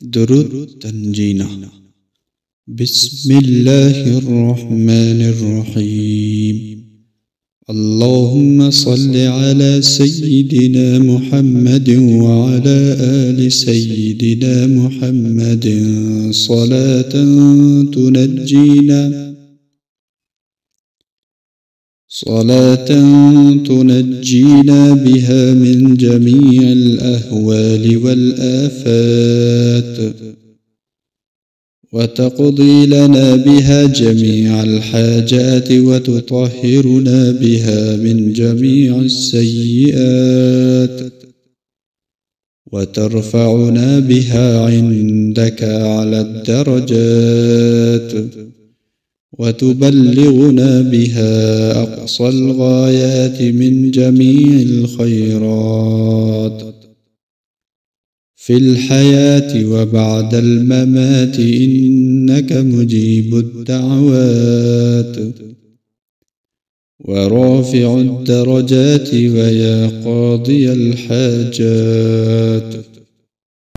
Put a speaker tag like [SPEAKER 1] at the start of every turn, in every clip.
[SPEAKER 1] درود تنجينا. بسم الله الرحمن الرحيم. اللهم صل على سيدنا محمد وعلى آل سيدنا محمد صلاة تنجينا بها من جميع الأهوال والآفات، وتقضي لنا بها جميع الحاجات، وتطهرنا بها من جميع السيئات، وترفعنا بها عندك على الدرجات، وتبلغنا بها أقصى الغايات من جميع الخيرات في الحياة وبعد الممات، إنك مجيب الدعوات ورافع الدرجات، ويا قاضي الحاجات،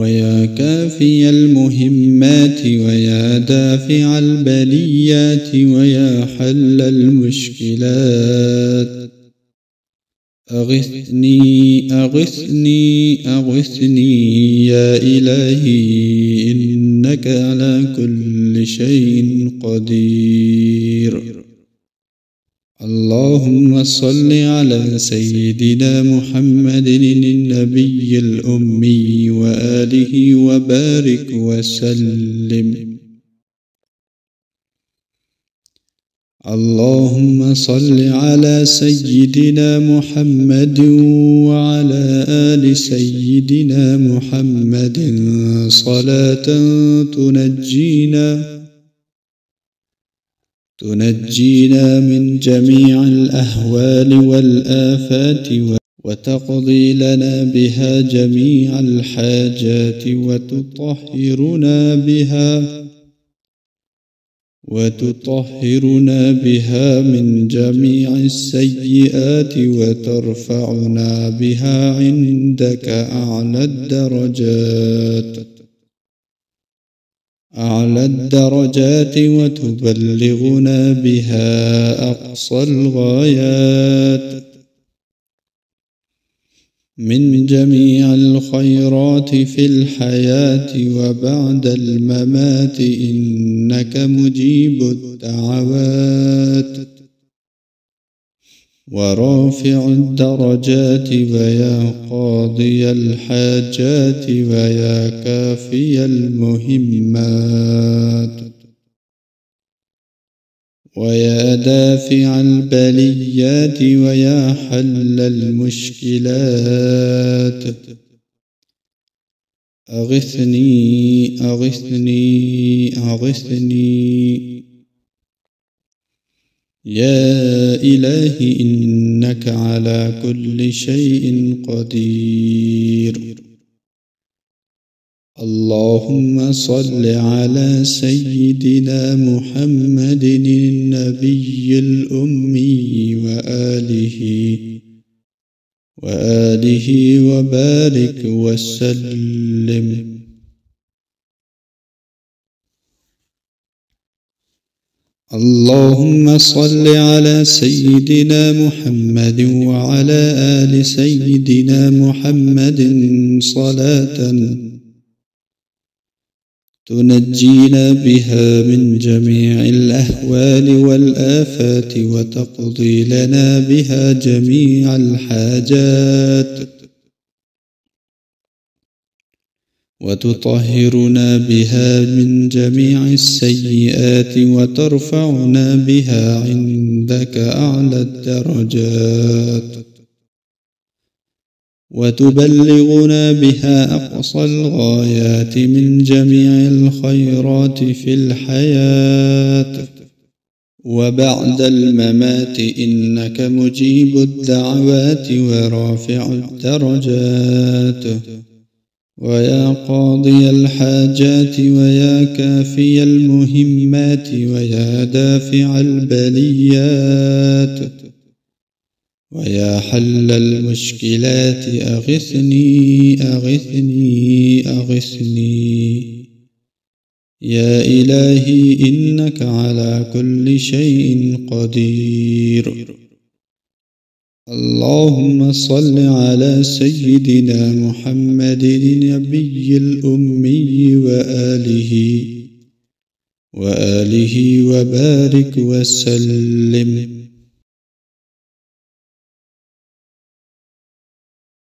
[SPEAKER 1] ويا كافي المهمات، ويا دافع البليات، ويا حل المشكلات. أغثني أغثني أغثني يا إلهي، إنك على كل شيء قدير. اللهم صل على سيدنا محمد النبي الأمي وآله وبارك وسلم. اللهم صل على سيدنا محمد وعلى آل سيدنا محمد صلاة تنجينا من جميع الأهوال والآفات، وتقضي لنا بها جميع الحاجات، وتطهرنا بها من جميع السيئات، وترفعنا بها عندك أعلى الدرجات، وتبلغنا بها أقصى الغايات من جميع الخيرات في الحياة وبعد الممات، إنك مجيب الدعوات ورافع الدرجات، ويا قاضي الحاجات، ويا كافي المهمات، ويا دافع البليات، ويا حل المشكلات. أغثني أغثني أغثني يا إلهي، إنك على كل شيء قدير. اللهم صل على سيدنا محمد النبي الأمي وآله وبارك وسلم. اللهم صل على سيدنا محمد وعلى آل سيدنا محمد صلاة تنجينا بها من جميع الأهوال والآفات، وتقضي لنا بها جميع الحاجات، وتطهرنا بها من جميع السيئات، وترفعنا بها عندك أعلى الدرجات، وتبلغنا بها أقصى الغايات من جميع الخيرات في الحياة وبعد الممات، إنك مجيب الدعوات ورافع الدرجات، ويا قاضي الحاجات، ويا كافي المهمات، ويا دافع البليات، ويا حل المشكلات. أغثني أغثني أغثني يا إلهي إنك على كل شيء قدير. اللهم صل على سيدنا محمد النبي الأمي وآله وبارك وسلم.